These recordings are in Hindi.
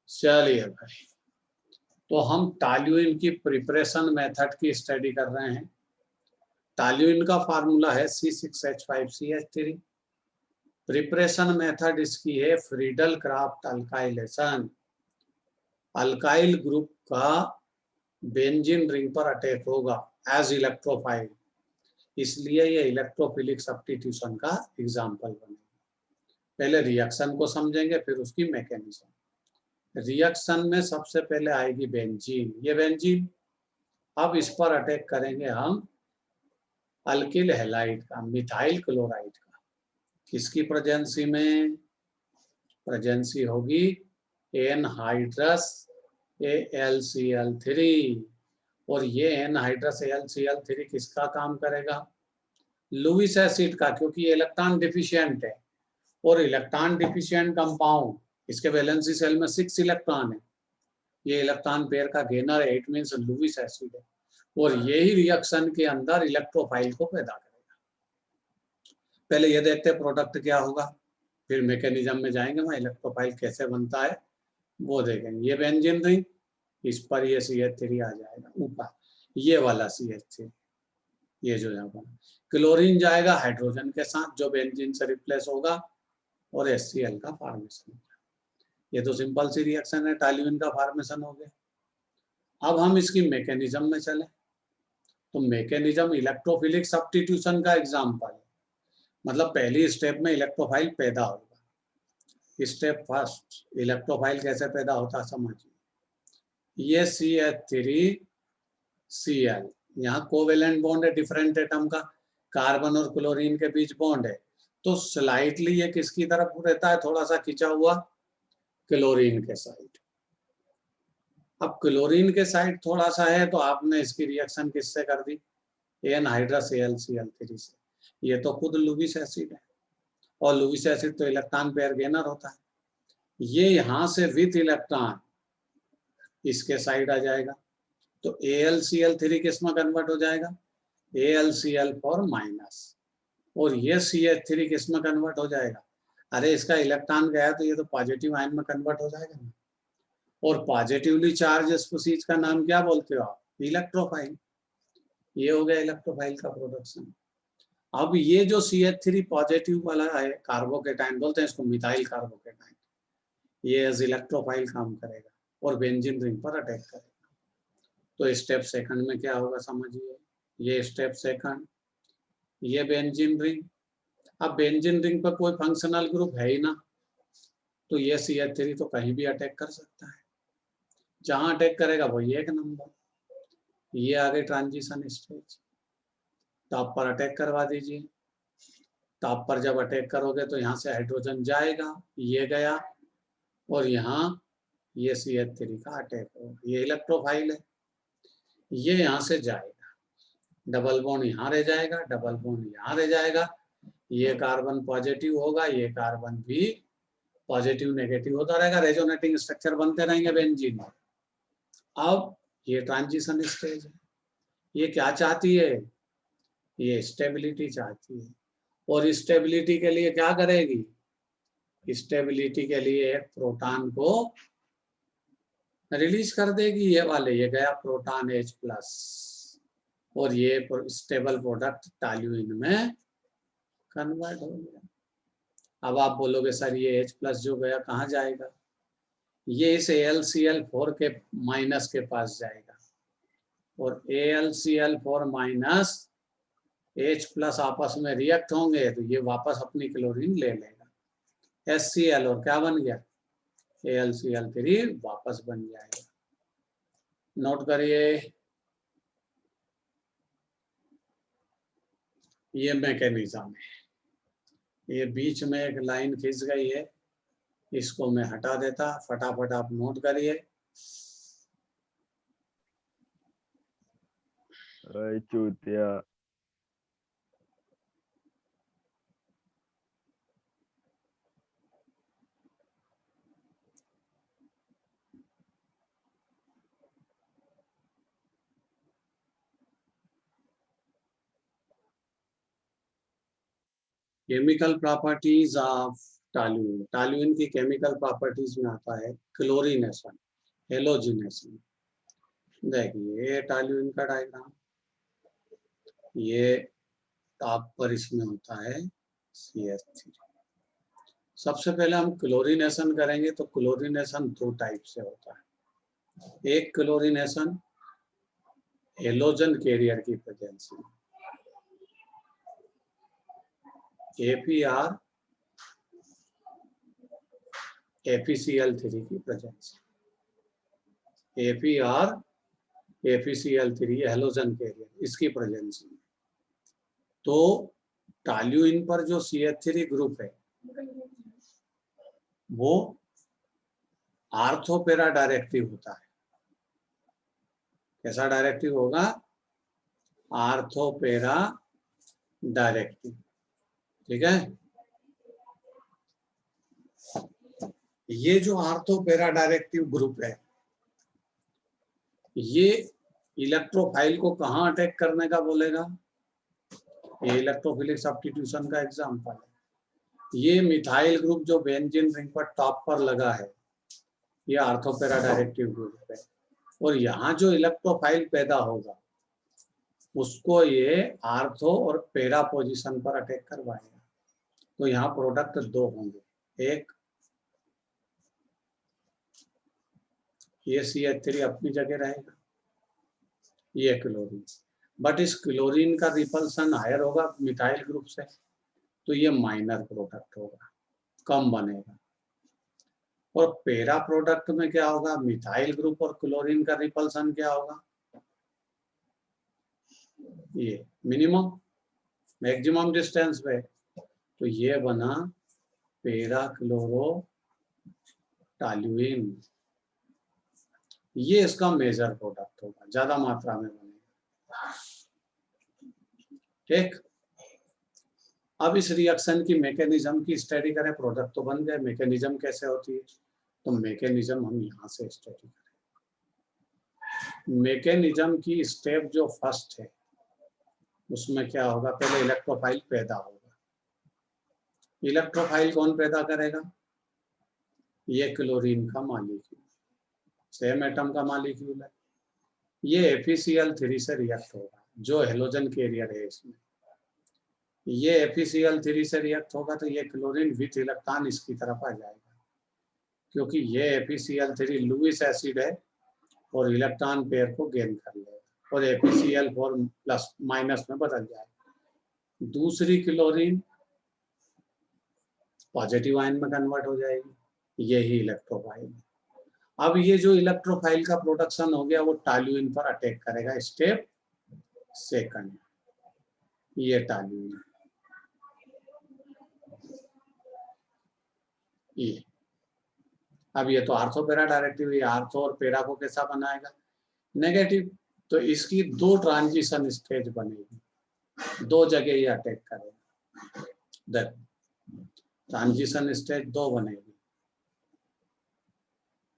चलिए भाई, तो हम टॉल्यूइन की प्रिपरेशन मेथड की स्टडी कर रहे हैं। टॉल्यूइन का फार्मूला है C6H5CH3। प्रिपरेशन मेथड इसकी है Friedel craft alkylation. Alkyl group का बेंजीन रिंग पर अटैक होगा एज इलेक्ट्रोफाइल, इसलिए ये इलेक्ट्रोफिलिक सब्स्टिट्यूशन का एग्जाम्पल बनेगा। पहले रिएक्शन को समझेंगे, फिर उसकी मैकेनिज्म। रिएक्शन में सबसे पहले आएगी बेंजीन। ये बेंजीन, अब इस पर अटैक करेंगे हम अल्किल हैलाइड का, मिथाइल क्लोराइड का। किसकी प्रेजेंसी में? प्रेजेंसी होगी एनहाइड्रस AlCl3। और ये एनहाइड्रस AlCl3 किसका काम करेगा? लुईस एसिड का, क्योंकि ये इलेक्ट्रॉन डिफिशिएंट है। और इलेक्ट्रॉन डिफिशिएंट कंपाउंड, इसके वैलेंसी शेल में 6 इलेक्ट्रॉन है। ये इलेक्ट्रॉन पेयर का गेनर है, इट मींस लुईस एसिड है। और यही रिएक्शन के अंदर इलेक्ट्रोफाइल को पैदा करेगा। पहले ये देखते हैं प्रोडक्ट क्या होगा, फिर मैकेनिज्म में जाएंगे, वहाँ इलेक्ट्रोफाइल कैसे बनता है वो देखेंगे। ये बेंजीन रिंग, इस पर ये CH3 आ जाएगा ऊपर, ये वाला CH3, ये जो यहाँ पर क्लोरीन जाएगा हाइड्रोजन के साथ जो बेंजीन से रिप्लेस होगा, और HCl का फॉर्मेशन होगा। ये तो सिंपल सी रिएक्शन है, टॉल्यूइन का फॉर्मेशन हो गया। अब हम इसकी मैकेनिज्म में चले, तो मैकेनिज्म इलेक्ट्रोफिलिक सब्स्टिट्यूशन का एग्जाम्पल है। मतलब पहली स्टेप में इलेक्ट्रोफाइल पैदा होगा। स्टेप फर्स्ट, इलेक्ट्रोफाइल कैसे पैदा होता समझिए। ये CH3Cl, यहाँ कोवेलेंट बॉन्ड है डिफरेंट एटम का, कार्बन और क्लोरीन के बीच बॉन्ड है, तो स्लाइटली ये किसकी तरफ रहता है? थोड़ा सा खिंचा हुआ क्लोरीन के साइड। अब क्लोरीन के साइड थोड़ा सा है, तो आपने इसकी रिएक्शन किससे कर दी? एनहाइड्रस AlCl3 से। ये तो खुद लुईस एसिड है, और लुईस एसिड तो इलेक्ट्रॉन पेयर गेनर होता है। ये यहां से विथ इलेक्ट्रॉन इसके साइड आ जाएगा, तो AlCl3 किस में कन्वर्ट हो जाएगा? Al4-। और ये CH3 किस में कन्वर्ट हो जाएगा? अरे इसका इलेक्ट्रॉन गया तो ये तो पॉजिटिव आयन में कन्वर्ट हो जाएगा ना। और पॉजिटिवली चार्ज स्पीशीज का नाम क्या बोलते हो आप? इलेक्ट्रोफाइल। ये हो गया इलेक्ट्रोफाइल का प्रोडक्शन। अब ये जो CH3 पॉजिटिव वाला है, कार्बोकेटाइन बोलते हैं इसको, मिथाइल कार्बोकेटाइन, ये एज इलेक्ट्रोफाइल काम करेगा और बेंजीन रिंग पर अटैक करेगा। तो स्टेप सेकंड में क्या होगा समझिए। ये स्टेप सेकंड, ये बेंजीन रिंग। अब बेंजीन रिंग पर कोई फंक्शनल ग्रुप है ही ना, तो ये CH3 तो कहीं भी अटैक कर सकता है। जहां अटैक करेगा वही एक नंबर। ये आगे ट्रांजिशन स्टेज, टॉप पर अटैक करवा दीजिए। टॉप पर जब अटैक करोगे तो यहाँ से हाइड्रोजन जाएगा, ये गया, और यहाँ ये CH3 का अटैक होगा। ये इलेक्ट्रोफाइल है, ये यहाँ से जाएगा, डबल बॉन्ड यहाँ रह जाएगा, डबल बॉन्ड यहाँ रह जाएगा। ये कार्बन पॉजिटिव होगा, ये कार्बन भी पॉजिटिव नेगेटिव होता रहेगा, रेजोनेटिंग स्ट्रक्चर बनते रहेंगे बेंजीन में। अब ये ट्रांजिशन स्टेज है। ये क्या चाहती है? ये स्टेबिलिटी चाहती है। और स्टेबिलिटी के लिए क्या करेगी? स्टेबिलिटी के लिए एक प्रोटॉन को रिलीज कर देगी, ये वाले, ये गया प्रोटॉन H+, और ये स्टेबल प्रोडक्ट टॉल्यूइन में कन्वर्ट हो गया। अब आप बोलोगे सर ये H+ जो गया कहाँ जाएगा? ये इस AlCl4 के माइनस के पास जाएगा, और AlCl4- H+ आपस में रिएक्ट होंगे तो ये वापस अपनी क्लोरीन ले लेगा, HCl, और क्या बन गया? AlCl3 वापस बन जाएगा। नोट करिए, ये मैकेनिज्म है। ये बीच में एक लाइन खिंच गई है, इसको मैं हटा देता, फटाफट आप नोट करिए। चूतिया। Chemical properties of toluene, toluene की केमिकल प्रॉपर्टीज में आता है क्लोरीनेशन, हेलोजिनेशन। देखिए ये टॉल्यूइन का डायग्राम, ये टॉप पर इसमें होता है CH3। सबसे पहले हम क्लोरीनेशन करेंगे तो क्लोरीनेशन दो टाइप से होता है। एक क्लोरीनेशन हेलोजन कैरियर की प्रेजेंस में, APR APCl3 की presence, APR APCl3 halogen carrier इसकी प्रेजेंस में। तो टॉल्यूइन पर जो CH3 ग्रुप है वो आर्थोपेरा डायरेक्टिव होता है। कैसा डायरेक्टिव होगा? आर्थोपेरा डायरेक्टिव। ठीक है, ये जो आर्थोपेरा डायरेक्टिव ग्रुप है ये इलेक्ट्रोफाइल को कहाँ अटैक करने का बोलेगा? ये इलेक्ट्रोफिलिक सब्स्टिट्यूशन का एग्जांपल है। ये मिथाइल ग्रुप जो बेंजीन रिंग पर टॉप पर लगा है ये आर्थोपेरा डायरेक्टिव ग्रुप है, और यहाँ जो इलेक्ट्रोफाइल पैदा होगा उसको ये आर्थो और पेरा पोजीशन पर अटैक करवाएगा। तो यहाँ प्रोडक्ट दो होंगे, एक ये CH3 अपनी जगह रहेगा, ये क्लोरीन, बट इस क्लोरीन का रिपल्सन हायर होगा मिथाइल ग्रुप से, तो ये माइनर प्रोडक्ट होगा, कम बनेगा। और पेरा प्रोडक्ट में क्या होगा? मिथाइल ग्रुप और क्लोरीन का रिपल्सन क्या होगा? ये मिनिमम, मैक्सिमम डिस्टेंस पे, तो ये बना पेरा क्लोरो टॉल्यूइन। ये इसका मेजर प्रोडक्ट होगा, ज्यादा मात्रा में बनेगा। ठीक, अब इस रिएक्शन की मैकेनिज्म की स्टडी करें। प्रोडक्ट तो बन गए, मैकेनिज्म कैसे होती है? तो मैकेनिज्म हम यहाँ से स्टडी करें। मैकेनिज्म की स्टेप जो फर्स्ट है उसमें क्या होगा? पहले इलेक्ट्रोफाइल पैदा होगा। इलेक्ट्रोफाइल कौन पैदा करेगा? ये क्लोरीन का मॉलिक्यूल, सेम एटम का मॉलिक्यूल है। ये FeCl3 से रिएक्ट होगा, जो हेलोजन कैरियर है इसमें। ये FeCl3 से रिएक्ट होगा तो ये क्लोरीन विथ इलेक्ट्रॉन इसकी तरफ आ जाएगा, क्योंकि ये FeCl3 लुईस एसिड है और इलेक्ट्रॉन पेयर को गेन कर लेगा और FeCl4 प्लस माइनस में बदल जाएगा। दूसरी क्लोरीन पॉजिटिव आयन में कन्वर्ट हो जाएगी, यही इलेक्ट्रोफाइल है। अब ये जो इलेक्ट्रोफाइल का प्रोडक्शन हो गया वो टॉल्यूइन पर अटैक करेगा। स्टेप सेकंड, ये टॉल्यूइन, ये अब ये तो आर्थोपेरा डायरेक्टिव, ये आर्थो और पेरा को कैसा बनाएगा? नेगेटिव। तो इसकी दो ट्रांजिशन स्टेज बनेगी, दो जगह ये अटैक करेगा। देखो ट्रांजिशन स्टेज दो बनेगी,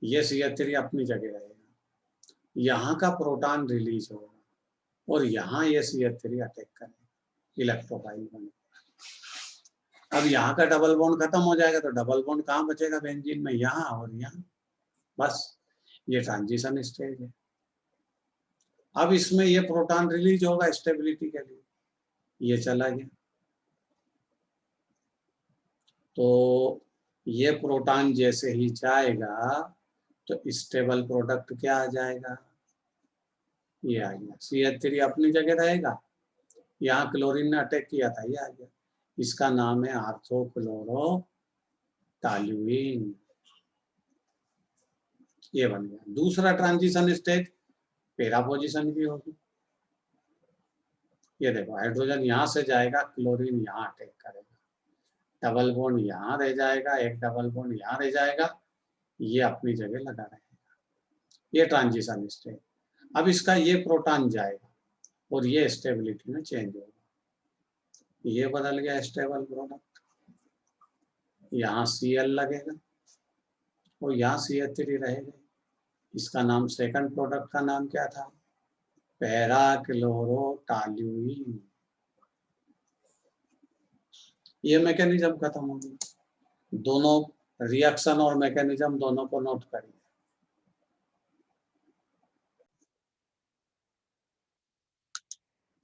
ये CH3 अपनी जगह रहेगा, यहाँ का प्रोटॉन रिलीज होगा और यहाँ ये CH3 अटैक करेगा, इलेक्ट्रोफाइल बनेगा। अब यहाँ का डबल बॉन्ड खत्म हो जाएगा तो डबल बॉन्ड कहाँ बचेगा बेंजीन में? यहाँ और यहाँ, बस ये ट्रांजिशन स्टेज है। अब इसमें ये प्रोटॉन रिलीज होगा स्टेबिलिटी के लिए, ये चला गया तो ये प्रोटॉन जैसे ही जाएगा तो स्टेबल प्रोडक्ट क्या आ जाएगा? ये आ गया। CH3 अपनी जगह रहेगा, यहाँ क्लोरीन ने अटैक किया था, ये आ गया। इसका नाम है आर्थो क्लोरो टॉल्यूइन, ये बन गया। दूसरा ट्रांजिशन स्टेज पेरा पोजीशन की होगी। ये देखो हाइड्रोजन यहाँ से जाएगा, क्लोरीन यहाँ अटैक करेगा, डबल बॉन्ड यहाँ रह जाएगा, एक डबल बॉन्ड यहाँ रह जाएगा, ये अपनी जगह लगा रहेगा। ये ट्रांजिशन स्टेज। अब इसका ये प्रोटॉन जाएगा और ये स्टेबिलिटी में चेंज होगा, ये बदल गया स्टेबल प्रोडक्ट, यहाँ Cl लगेगा और यहाँ CH3 रहेगा। इसका नाम सेकंड प्रोडक्ट का नाम क्या था? Para chloro toluene. ये मैकेनिज्म खत्म हो गया। दोनों रिएक्शन और मैकेनिज्म दोनों को नोट करिए।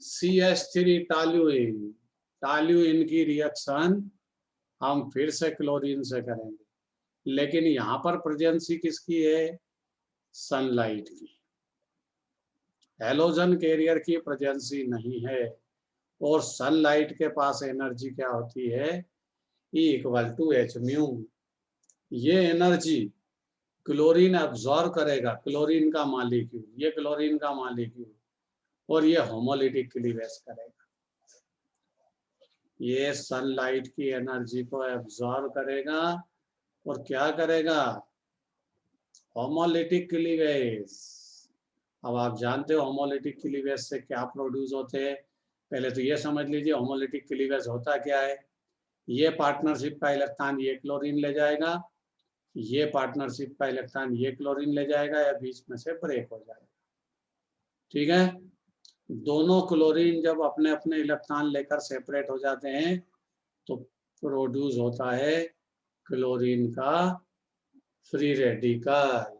CH3 टॉल्यूइन, टॉल्यूइन की रिएक्शन हम फिर से क्लोरीन से करेंगे, लेकिन यहाँ पर प्रेजेंसी किसकी है? सनलाइट की। हैलोजन कैरियर की प्रेजेंसी नहीं है, और सनलाइट के पास एनर्जी क्या होती है? E = H mu. ये एनर्जी क्लोरीन एब्जॉर्ब करेगा, क्लोरीन का मॉलिक्यूल, ये क्लोरीन का मॉलिक्यूल, और ये होमोलिटिक क्लीवेज करेगा। ये सनलाइट की एनर्जी को एब्जॉर्ब करेगा और क्या करेगा? Homolytic cleavage. अब आप जानते हो होमोलिटिक क्लीवेज से क्या प्रोड्यूस होते हैं। पहले तो ये समझ लीजिए होमोलिटिक क्लीवेज होता क्या है। ये पार्टनरशिप का इलेक्ट्रॉन ये क्लोरीन ले जाएगा, ये पार्टनरशिप का इलेक्ट्रॉन ये क्लोरीन ले जाएगा, या बीच में से ब्रेक हो जाएगा। ठीक है, दोनों क्लोरीन जब अपने अपने इलेक्ट्रॉन लेकर सेपरेट हो जाते हैं तो प्रोड्यूस होता है क्लोरीन का फ्री रेडिकल।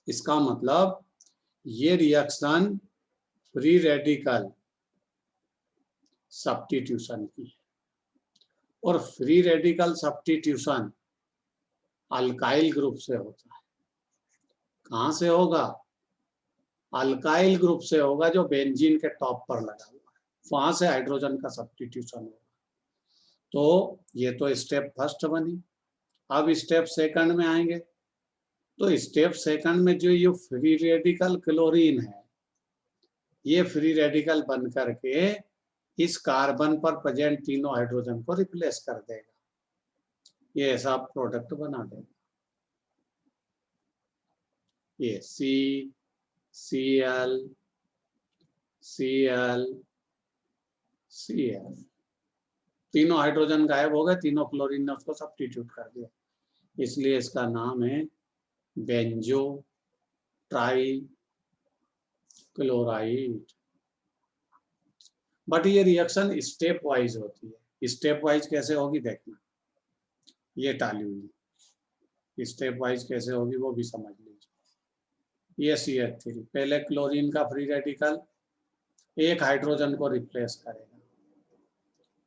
इसका मतलब ये रिएक्शन फ्री रेडिकल सब्स्टिट्यूशन की है, और free radical substitution alkyl group से होता है। कहाँ से होगा? अल्काइल ग्रुप से होगा, जो बेंजीन के टॉप पर लगा हुआ है, वहां से हाइड्रोजन का सब्स्टिट्यूशन होगा। तो ये तो स्टेप फर्स्ट बनी। अब स्टेप सेकंड में आएंगे, तो स्टेप सेकंड में जो ये फ्री रेडिकल क्लोरीन है, ये फ्री रेडिकल बन करके इस कार्बन पर प्रेजेंट तीनों हाइड्रोजन को रिप्लेस कर देगा, ये ऐसा प्रोडक्ट बना देगा। ये CCl Cl Cl, तीनों हाइड्रोजन गायब हो गए, तीनों क्लोरीन ने उसको सब्स्टिट्यूट कर दिया, इसलिए इसका नाम है बेंजो ट्राई क्लोराइड। बट ये रिएक्शन स्टेप वाइज होती है। स्टेप वाइज कैसे होगी देखना, ये टॉल्यूइन स्टेप वाइज कैसे होगी वो भी समझ लीजिए। ये CH3 पहले क्लोरीन का फ्री रेडिकल एक हाइड्रोजन को रिप्लेस करेगा,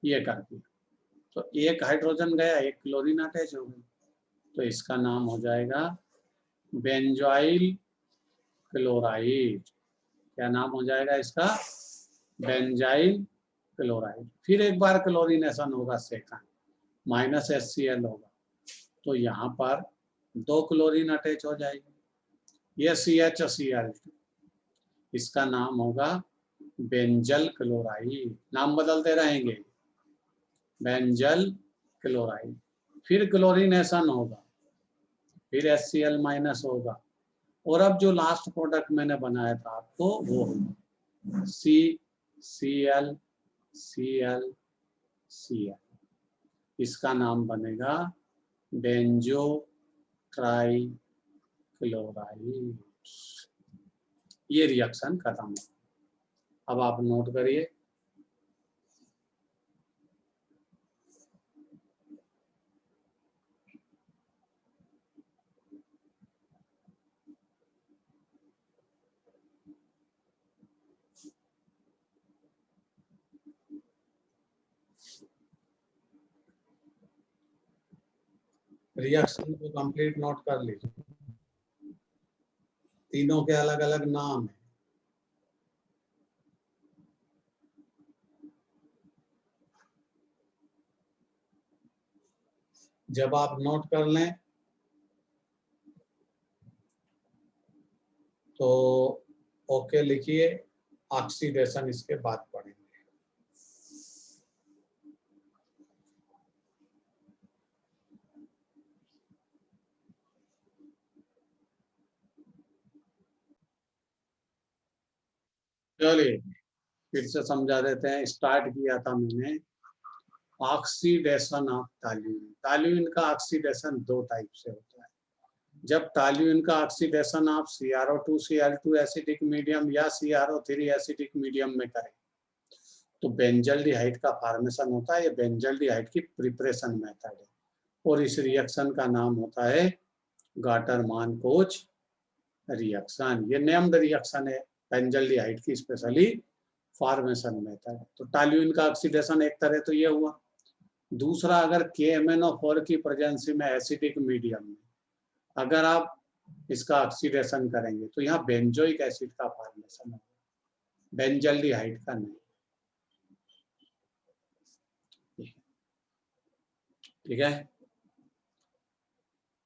ये कर दिया, तो एक हाइड्रोजन गया, एक क्लोरीन अटैच हो गई, तो इसका नाम हो जाएगा बेंजोइल क्लोराइड। क्या नाम हो जाएगा इसका? Benzyl chloride. फिर एक बार क्लोरीनेशन होगा सेकंड, -HCl होगा, तो यहाँ पर 2 क्लोरीन अटैच हो जाएगी, ये CHCl, इसका नाम होगा बेंजल क्लोराइड। नाम बदलते रहेंगे, बेंजल क्लोराइड। फिर क्लोरीनेशन होगा, फिर HCl- होगा, और अब जो लास्ट प्रोडक्ट मैंने बनाया था आपको वो CCl Cl Cl, इसका नाम बनेगा बेंजो ट्राई क्लोराइड। ये रिएक्शन खत्म हो। अब आप नोट करिए, रिएक्शन को कंप्लीट नोट कर लीजिए। तीनों के अलग अलग नाम है। जब आप नोट कर लें तो ओके लिखिए, ऑक्सीडेशन इसके बाद पढ़ेंगे। चलिए फिर से समझा देते हैं। स्टार्ट किया था मैंने ऑक्सीडेशन ऑफ टॉल्यूइन। टॉल्यूइन का ऑक्सीडेशन 2 टाइप से होता है। जब टॉल्यूइन का ऑक्सीडेशन आप CrO2 Cl2 एसिडिक मीडियम या CrO3 एसिडिक मीडियम में करें तो बेंजल्डिहाइड का फॉर्मेशन होता है, ये बेंजल्डिहाइड की प्रिपरेशन मेथड है और इस रिएक्शन का नाम होता है गाटर-मान-कोच रिएक्शन। ये नेम्ड रिएक्शन है बेंजल्डिहाइड की स्पेशली फॉर्मेशन मेथड। तो टॉल्यूइन का ऑक्सीडेशन एक तरह तो ये हुआ। दूसरा, अगर KMnO4 की प्रेजेंसी में एसिडिक मीडियम में अगर आप इसका ऑक्सीडेशन करेंगे तो यहाँ बेंजोइक एसिड का फॉर्मेशन होगा, बेंजल्डिहाइड का नहीं। ठीक है,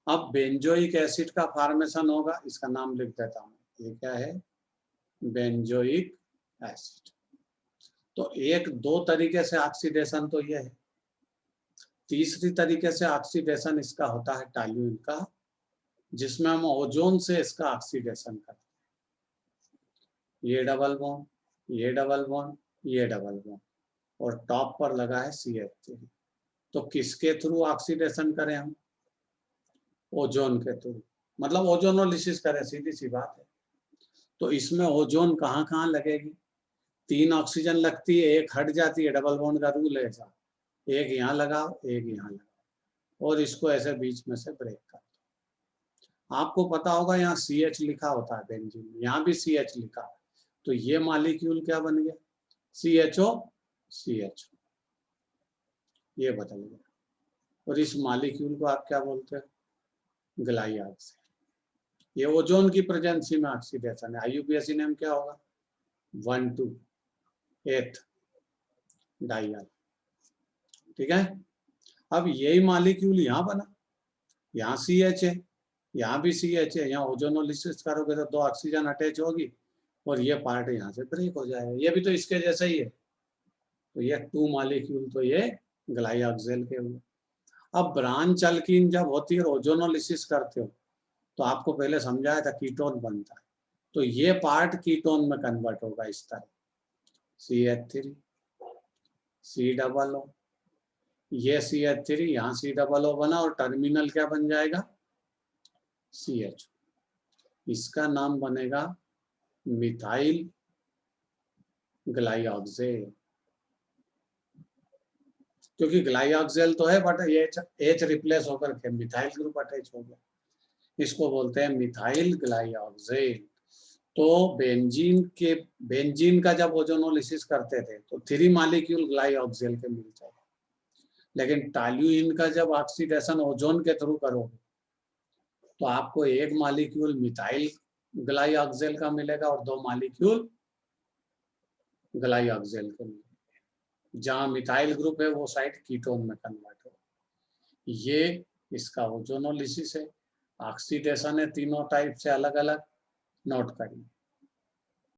अब बेंजोइक एसिड का फॉर्मेशन होगा, इसका नाम लिख देता हूँ, ये क्या है, बेंजोइक एसिड। तो एक दो तरीके से ऑक्सीडेशन तो ये है। तीसरी तरीके से ऑक्सीडेशन इसका होता है टॉल्यूइन का, जिसमें हम ओजोन से इसका ऑक्सीडेशन करते हैं। ये डबल बॉन्ड, ये डबल बॉन्ड, ये डबल बॉन्ड और टॉप पर लगा है CH3। तो किसके थ्रू ऑक्सीडेशन करें हम? ओजोन के थ्रू, मतलब ओजोनोलिसिस करें, सीधी सी बात है। तो इसमें ओजोन कहाँ कहाँ लगेगी? 3 ऑक्सीजन लगती है, एक हट जाती है, डबल बॉन्ड का रूल है ऐसा। एक यहाँ लगाओ, एक यहाँ लगाओ और इसको ऐसे बीच में से ब्रेक कर दो। आपको पता होगा यहाँ CH लिखा होता है बेंजीन में, यहाँ भी CH लिखा है। तो ये मॉलिक्यूल क्या बन गया? CHO, CHO, ये बदल गया। और इस मॉलिक्यूल को आप क्या बोलते हैं? ग्लाइऑक्साइड। ये ओजोन की प्रेजेंसी में ऑक्सीडेशन है। IUPAC नेम क्या होगा? 1,2,8 डाइयल। ठीक है, अब यही मॉलिक्यूल यहाँ बना, यहाँ CH है, यहाँ भी CH है, यहाँ ओजोनोलिसिस करोगे तो 2 ऑक्सीजन अटैच होगी और ये पार्ट यहाँ से ब्रेक हो जाएगा। ये भी तो इसके जैसा ही है। तो ये 2 मॉलिक्यूल तो ये ग्लाइऑक्सेल के हुए। अब ब्रांच अल्कीन जब होती है ओजोनोलिसिस करते हो तो आपको पहले समझाया था कीटोन बनता है। तो ये पार्ट कीटोन में कन्वर्ट होगा इस तरह, CH3, C+O, ये CH3, यहाँ C+O बना और टर्मिनल क्या बन जाएगा? CH। इसका नाम बनेगा मिथाइल ग्लाइऑक्सेल, क्योंकि ग्लाइऑक्सेल तो है बट H रिप्लेस होकर के मिथाइल ग्रुप अटैच हो गया। इसको बोलते हैं मिथाइल ग्लाइऑक्सेल। तो बेंजीन का जब ओजोनोलिसिस करते थे तो 3 मॉलिक्यूल ग्लाइऑक्सेल के मिल जाए, लेकिन टॉल्यूइन का जब ऑक्सीडेशन ओजोन के थ्रू करोगे तो आपको 1 मॉलिक्यूल मिथाइल ग्लाइऑक्सेल का मिलेगा और 2 मॉलिक्यूल ग्लाइऑक्सेल के मिलेगा। जहां मिथाइल ग्रुप है वो साइड कीटोन में कन्वर्ट हो। ये इसका ओजोनोलिसिस है, ऑक्सीडेशन है तीनों टाइप से अलग अलग, नोट करिए।